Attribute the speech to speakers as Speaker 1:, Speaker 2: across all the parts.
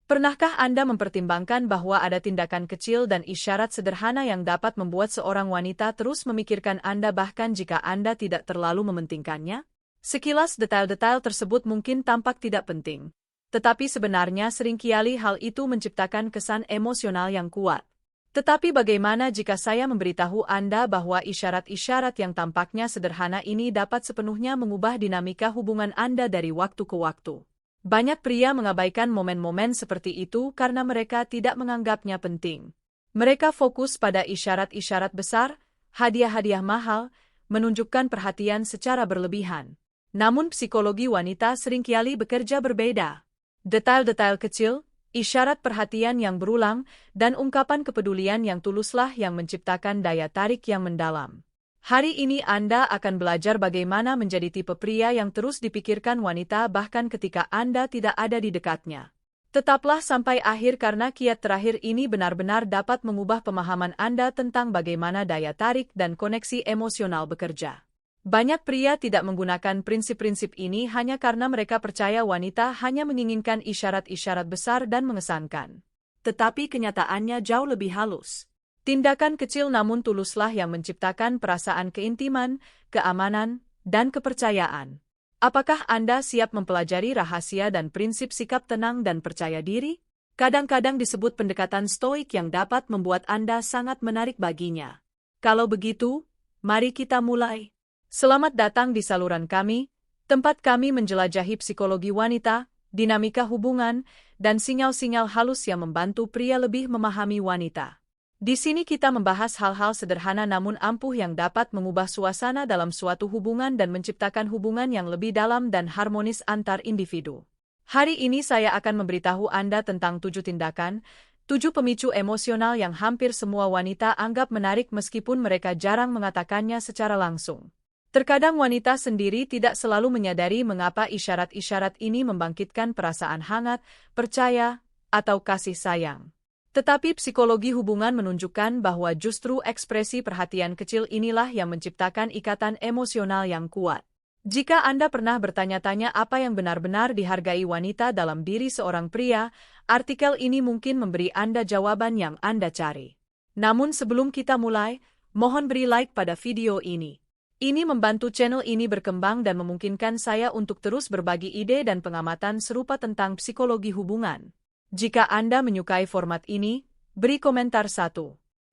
Speaker 1: Pernahkah Anda mempertimbangkan bahwa ada tindakan kecil dan isyarat sederhana yang dapat membuat seorang wanita terus memikirkan Anda bahkan jika Anda tidak terlalu mementingkannya? Sekilas detail-detail tersebut mungkin tampak tidak penting. Tetapi sebenarnya seringkali hal itu menciptakan kesan emosional yang kuat. Tetapi bagaimana jika saya memberitahu Anda bahwa isyarat-isyarat yang tampaknya sederhana ini dapat sepenuhnya mengubah dinamika hubungan Anda dari waktu ke waktu? Banyak pria mengabaikan momen-momen seperti itu karena mereka tidak menganggapnya penting. Mereka fokus pada isyarat-isyarat besar, hadiah-hadiah mahal, menunjukkan perhatian secara berlebihan. Namun psikologi wanita seringkali bekerja berbeda. Detail-detail kecil, isyarat perhatian yang berulang, dan ungkapan kepedulian yang tuluslah yang menciptakan daya tarik yang mendalam. Hari ini Anda akan belajar bagaimana menjadi tipe pria yang terus dipikirkan wanita bahkan ketika Anda tidak ada di dekatnya. Tetaplah sampai akhir karena kiat terakhir ini benar-benar dapat mengubah pemahaman Anda tentang bagaimana daya tarik dan koneksi emosional bekerja. Banyak pria tidak menggunakan prinsip-prinsip ini hanya karena mereka percaya wanita hanya menginginkan isyarat-isyarat besar dan mengesankan. Tetapi kenyataannya jauh lebih halus. Tindakan kecil namun tuluslah yang menciptakan perasaan keintiman, keamanan, dan kepercayaan. Apakah Anda siap mempelajari rahasia dan prinsip sikap tenang dan percaya diri? Kadang-kadang disebut pendekatan stoik yang dapat membuat Anda sangat menarik baginya. Kalau begitu, mari kita mulai. Selamat datang di saluran kami, tempat kami menjelajahi psikologi wanita, dinamika hubungan, dan sinyal-sinyal halus yang membantu pria lebih memahami wanita. Di sini kita membahas hal-hal sederhana namun ampuh yang dapat mengubah suasana dalam suatu hubungan dan menciptakan hubungan yang lebih dalam dan harmonis antar individu. Hari ini saya akan memberitahu Anda tentang 7 tindakan, 7 pemicu emosional yang hampir semua wanita anggap menarik meskipun mereka jarang mengatakannya secara langsung. Terkadang wanita sendiri tidak selalu menyadari mengapa isyarat-isyarat ini membangkitkan perasaan hangat, percaya, atau kasih sayang. Tetapi psikologi hubungan menunjukkan bahwa justru ekspresi perhatian kecil inilah yang menciptakan ikatan emosional yang kuat. Jika Anda pernah bertanya-tanya apa yang benar-benar dihargai wanita dalam diri seorang pria, artikel ini mungkin memberi Anda jawaban yang Anda cari. Namun sebelum kita mulai, mohon beri like pada video ini. Ini membantu channel ini berkembang dan memungkinkan saya untuk terus berbagi ide dan pengamatan serupa tentang psikologi hubungan. Jika Anda menyukai format ini, beri komentar 1.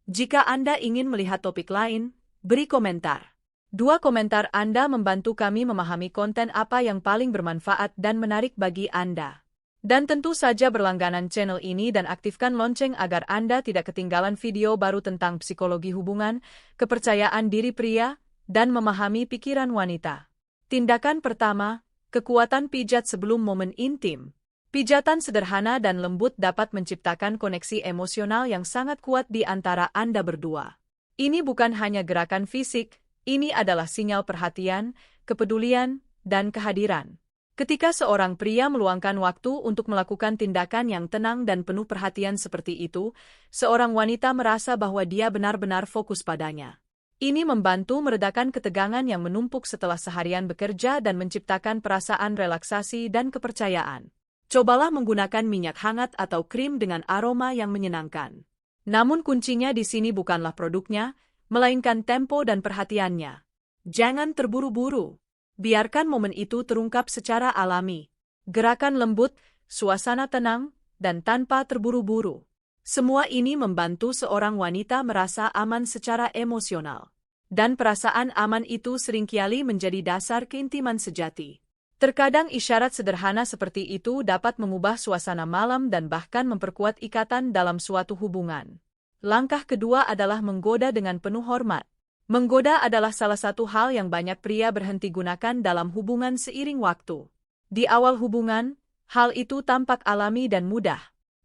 Speaker 1: Jika Anda ingin melihat topik lain, beri komentar. 2 komentar Anda membantu kami memahami konten apa yang paling bermanfaat dan menarik bagi Anda. Dan tentu saja berlangganan channel ini dan aktifkan lonceng agar Anda tidak ketinggalan video baru tentang psikologi hubungan, kepercayaan diri pria, dan memahami pikiran wanita. Tindakan pertama, kekuatan pijat sebelum momen intim. Pijatan sederhana dan lembut dapat menciptakan koneksi emosional yang sangat kuat di antara Anda berdua. Ini bukan hanya gerakan fisik, ini adalah sinyal perhatian, kepedulian, dan kehadiran. Ketika seorang pria meluangkan waktu untuk melakukan tindakan yang tenang dan penuh perhatian seperti itu, seorang wanita merasa bahwa dia benar-benar fokus padanya. Ini membantu meredakan ketegangan yang menumpuk setelah seharian bekerja dan menciptakan perasaan relaksasi dan kepercayaan. Cobalah menggunakan minyak hangat atau krim dengan aroma yang menyenangkan. Namun kuncinya di sini bukanlah produknya, melainkan tempo dan perhatiannya. Jangan terburu-buru. Biarkan momen itu terungkap secara alami. Gerakan lembut, suasana tenang, dan tanpa terburu-buru. Semua ini membantu seorang wanita merasa aman secara emosional. Dan perasaan aman itu seringkali menjadi dasar keintiman sejati. Terkadang isyarat sederhana seperti itu dapat mengubah suasana malam dan bahkan memperkuat ikatan dalam suatu hubungan. Langkah kedua adalah menggoda dengan penuh hormat. Menggoda adalah salah satu hal yang banyak pria berhenti gunakan dalam hubungan seiring waktu. Di awal hubungan, hal itu tampak alami dan mudah.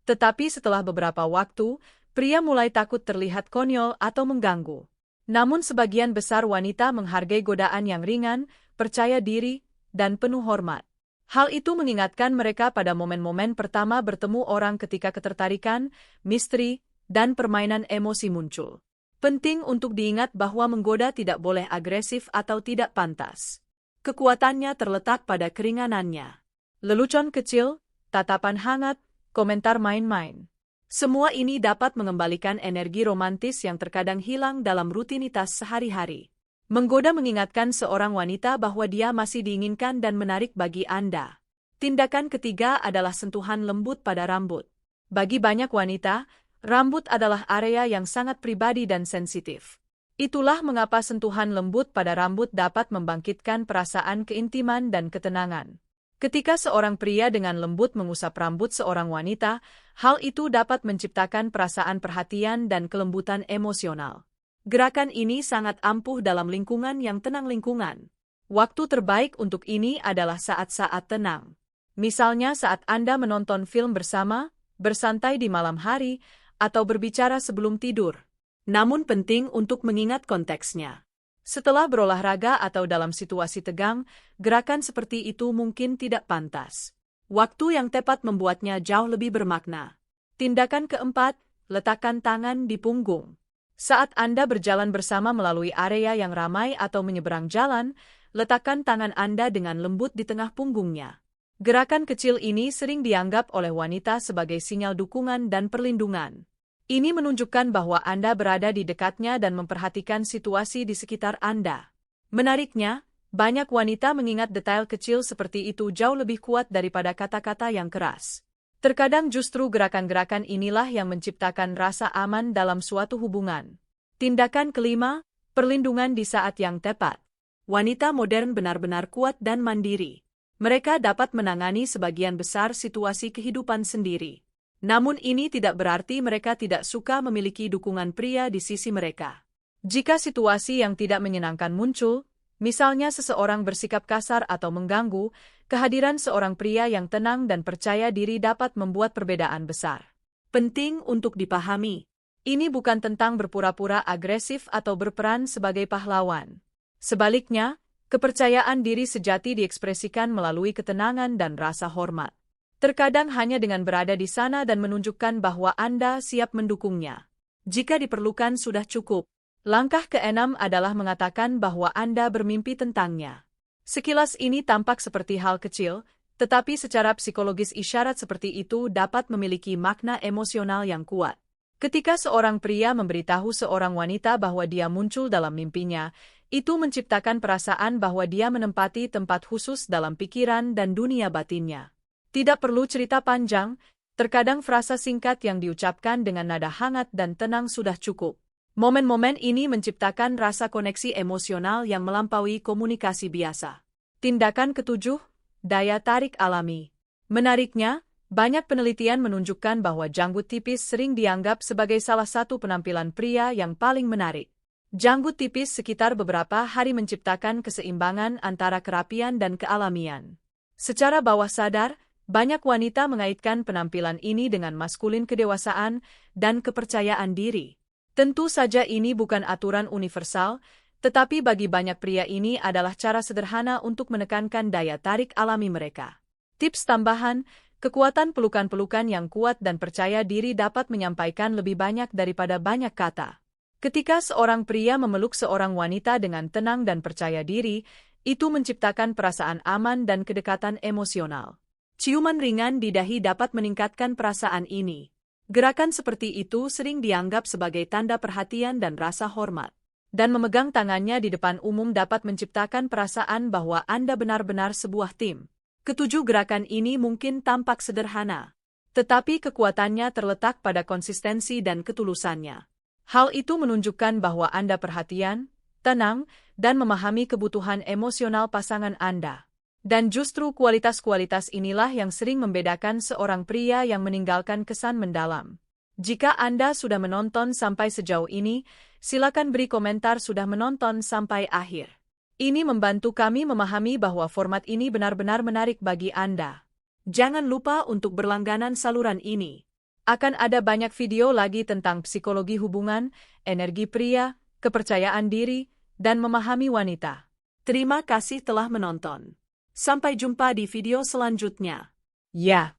Speaker 1: Tetapi setelah beberapa waktu, pria mulai takut terlihat konyol atau mengganggu. Namun sebagian besar wanita menghargai godaan yang ringan, percaya diri, dan penuh hormat. Hal itu mengingatkan mereka pada momen-momen pertama bertemu orang ketika ketertarikan, misteri, dan permainan emosi muncul. Penting untuk diingat bahwa menggoda tidak boleh agresif atau tidak pantas. Kekuatannya terletak pada keringanannya. Lelucon kecil, tatapan hangat, komentar main-main. Semua ini dapat mengembalikan energi romantis yang terkadang hilang dalam rutinitas sehari-hari. Menggoda mengingatkan seorang wanita bahwa dia masih diinginkan dan menarik bagi Anda. Tindakan ketiga adalah sentuhan lembut pada rambut. Bagi banyak wanita, rambut adalah area yang sangat pribadi dan sensitif. Itulah mengapa sentuhan lembut pada rambut dapat membangkitkan perasaan keintiman dan ketenangan. Ketika seorang pria dengan lembut mengusap rambut seorang wanita, hal itu dapat menciptakan perasaan perhatian dan kelembutan emosional. Gerakan ini sangat ampuh dalam lingkungan yang tenang lingkungan. Waktu terbaik untuk ini adalah saat-saat tenang. Misalnya saat Anda menonton film bersama, bersantai di malam hari, atau berbicara sebelum tidur. Namun penting untuk mengingat konteksnya. Setelah berolahraga atau dalam situasi tegang, gerakan seperti itu mungkin tidak pantas. Waktu yang tepat membuatnya jauh lebih bermakna. Tindakan keempat, letakkan tangan di punggung. Saat Anda berjalan bersama melalui area yang ramai atau menyeberang jalan, letakkan tangan Anda dengan lembut di tengah punggungnya. Gerakan kecil ini sering dianggap oleh wanita sebagai sinyal dukungan dan perlindungan. Ini menunjukkan bahwa Anda berada di dekatnya dan memperhatikan situasi di sekitar Anda. Menariknya, banyak wanita mengingat detail kecil seperti itu jauh lebih kuat daripada kata-kata yang keras. Terkadang justru gerakan-gerakan inilah yang menciptakan rasa aman dalam suatu hubungan. Tindakan kelima, perlindungan di saat yang tepat. Wanita modern benar-benar kuat dan mandiri. Mereka dapat menangani sebagian besar situasi kehidupan sendiri. Namun ini tidak berarti mereka tidak suka memiliki dukungan pria di sisi mereka. Jika situasi yang tidak menyenangkan muncul, misalnya seseorang bersikap kasar atau mengganggu, kehadiran seorang pria yang tenang dan percaya diri dapat membuat perbedaan besar. Penting untuk dipahami, ini bukan tentang berpura-pura agresif atau berperan sebagai pahlawan. Sebaliknya, kepercayaan diri sejati diekspresikan melalui ketenangan dan rasa hormat. Terkadang hanya dengan berada di sana dan menunjukkan bahwa Anda siap mendukungnya. Jika diperlukan sudah cukup. Langkah keenam adalah mengatakan bahwa Anda bermimpi tentangnya. Sekilas ini tampak seperti hal kecil, tetapi secara psikologis isyarat seperti itu dapat memiliki makna emosional yang kuat. Ketika seorang pria memberitahu seorang wanita bahwa dia muncul dalam mimpinya, itu menciptakan perasaan bahwa dia menempati tempat khusus dalam pikiran dan dunia batinnya. Tidak perlu cerita panjang, terkadang frasa singkat yang diucapkan dengan nada hangat dan tenang sudah cukup. Momen-momen ini menciptakan rasa koneksi emosional yang melampaui komunikasi biasa. Tindakan ketujuh, daya tarik alami. Menariknya, banyak penelitian menunjukkan bahwa janggut tipis sering dianggap sebagai salah satu penampilan pria yang paling menarik. Janggut tipis sekitar beberapa hari menciptakan keseimbangan antara kerapian dan kealamian. Secara bawah sadar, banyak wanita mengaitkan penampilan ini dengan maskulin kedewasaan dan kepercayaan diri. Tentu saja ini bukan aturan universal, tetapi bagi banyak pria ini adalah cara sederhana untuk menekankan daya tarik alami mereka. Tips tambahan, kekuatan pelukan-pelukan yang kuat dan percaya diri dapat menyampaikan lebih banyak daripada banyak kata. Ketika seorang pria memeluk seorang wanita dengan tenang dan percaya diri, itu menciptakan perasaan aman dan kedekatan emosional. Ciuman ringan di dahi dapat meningkatkan perasaan ini. Gerakan seperti itu sering dianggap sebagai tanda perhatian dan rasa hormat. Dan memegang tangannya di depan umum dapat menciptakan perasaan bahwa Anda benar-benar sebuah tim. Ketujuh gerakan ini mungkin tampak sederhana, tetapi kekuatannya terletak pada konsistensi dan ketulusannya. Hal itu menunjukkan bahwa Anda perhatian, tenang, dan memahami kebutuhan emosional pasangan Anda. Dan justru kualitas-kualitas inilah yang sering membedakan seorang pria yang meninggalkan kesan mendalam. Jika Anda sudah menonton sampai sejauh ini, silakan beri komentar sudah menonton sampai akhir. Ini membantu kami memahami bahwa format ini benar-benar menarik bagi Anda. Jangan lupa untuk berlangganan saluran ini. Akan ada banyak video lagi tentang psikologi hubungan, energi pria, kepercayaan diri, dan memahami wanita. Terima kasih telah menonton. Sampai jumpa di video selanjutnya. Ya.